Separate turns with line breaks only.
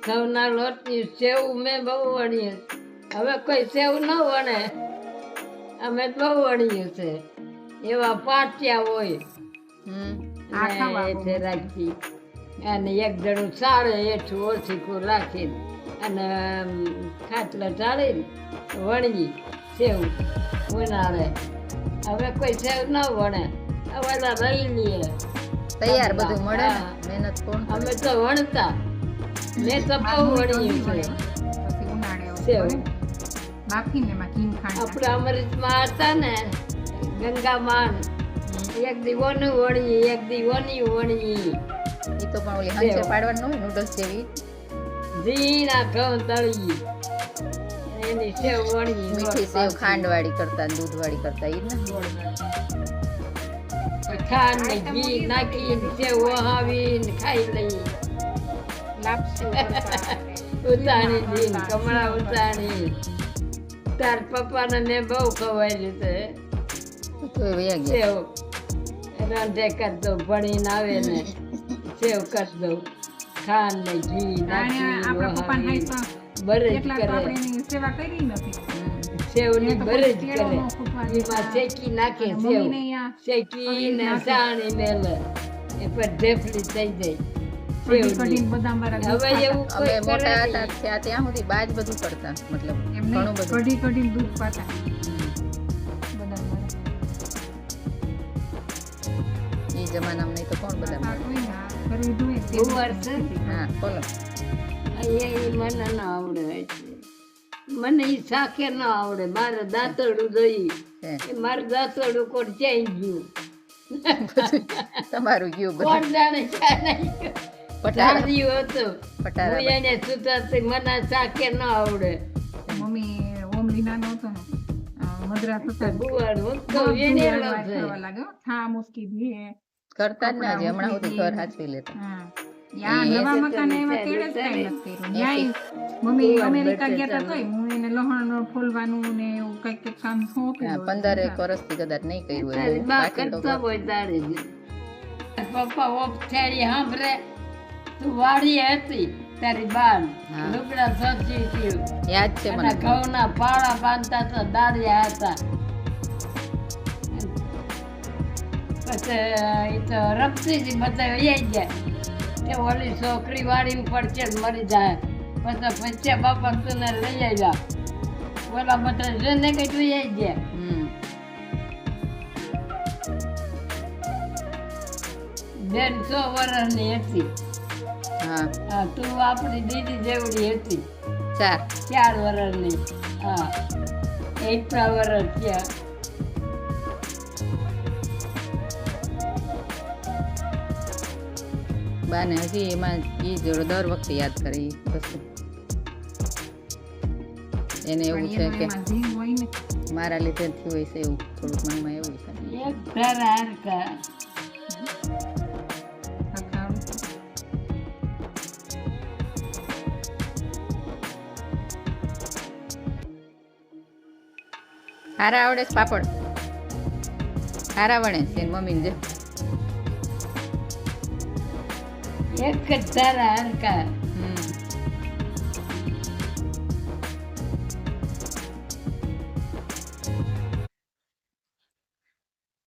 ઘઉંના લોટની સેવ મેં બહુ વણીએ. હવે કોઈ સેવ ન વણે, અમે બહુ વણીએ છે. એવા પાટિયા હોય ને રાખી અને એક જણું ચાળે હેઠું ઓછીકું રાખીને અને ખાટલા ચાળીને વણીએ સેવ ઉનાળે. હવે કોઈ સેવ ન વણે, હવે રહી લઈએ
તૈયાર બધું મળે ને, મહેનત કોણ કરે?
અમે તો વણતા. મેં તો બહુ વણીએ છે સેવ. આપણે અમૃતમાં હતા ને ગંગામાં, એક દી ઓનું વણીએ, એક દી ઓની વણીએ.
એ તો પણ ઓલી હંસે પાડવાનું હોય નૂડલ્સ જેવી
ઝીણા ઘઉં તળીએ એની સેવ વણીએ.
મીઠી સેવ ખાંડવાળી કરતા ને દૂધવાળી કરતા ઈ ને
ખાંડ ને ઘી નાખીને સેવ વહાવીને ખાઈ લઈએ. ઉતાણી દીને કમળા ઉતાણી. તાર પપ્પાને મેં બહુ ખવાયેલું છે
તો વયા ગયા.
સેવ રાંધે કરી દઉં, ભણીને આવે ને સેવ કરી દઉં. ખાંડ ને ઘી નાખી બરજ કરે, સેવની બરજ કરે. એમાં શેકી નાખે સેવ, શેકીને સાણી મેલે એ પર ઢેફલી થઈ જાય. હવે એવું
અમે
કોઈ
મોટા
કરે
હતા
નહીં.
ત્યાં સુધી બાજ બધું કરતા, મતલબ ઘણું બધું. એ જમાનામાં નહીં તો કોણ બધા
કુંવર છે ને,
હા બોલો.
એ મને ન આવડે છે. મને ઈ શાકે ન આવડે. મારે દાંતરડું જોઈ,
હે.
એ મારું દાંતરડું કોણ ચાઈ ગયું.
તમારું ગયું બધું
કોણ જાણે ક્યાં નહીં ગયું.
પટારા
ધાર્યું હતું.
પટારા
હું એને સુધારતી, મને શાકે ન આવડે.
મમ્મી ઓમ લીનાનો હતો ને મદ્રાસ હતા
કુંવર હું તો વેણેલો છે.
થા મુસ્કી ધી
કરતા જ ના જે હમણાં સુધી ઘર હાચવી લેતા.
હા યા નવા મકાન એમાં કેડે જ કાંઈ નથી કર્યું. ન્યાય મમ્મી અમેરિકા ગયા તા તોય હું એને લહણ ફોલવાનું ને એવું કંઈક કામ સોંપી
હા,
દઉં.
15 વર્ષથી કદાચ નહીં કર્યું હોય
તારી
બહુ.
બા
બાકી તો
કરતા હોય તારી જ. પપ્પા ઓફ થેરી સાંભળે, તું વાડીએ હતી તારી બાન
હા.
લુગડા સચી હતી
યાદ છે
અને
મને.
ઘઉંના પાળા બાંધતા હતા, દાળિયા હતા. પછી એ તો રમતી હતી, બધા વહી જાય. તે ઓલી છોકરી વાળી પડશે ને મરી જાય. પછી પચ્યા બાપા તું લઈ આવ્યા. ઓલા બધા જેને કઈ વહી જાય.
હમ.
બેન 100 વર્ષની હતી.
હા
હા, તું આપણી દીદી જેવડી હતી.
4
4 વર્ષની. હા, એટલા વર્ષ થયા.
બાને હજી એમાં ઈ જોડે દર વખતે યાદ કરે ઈ વસ્તુ. એને એવું છે
પણ
કે
એમાં જીવ હોય ને
મારા લીધે થયું હોય છે એવું થોડુંક મનમાં એવું છે.
એક ધારા હરકા.
હકાવ.
હારા આવડે છે પાપડ? હારા વણે છે એની મમ્મીને જે.
એક જ ધારા હરકા.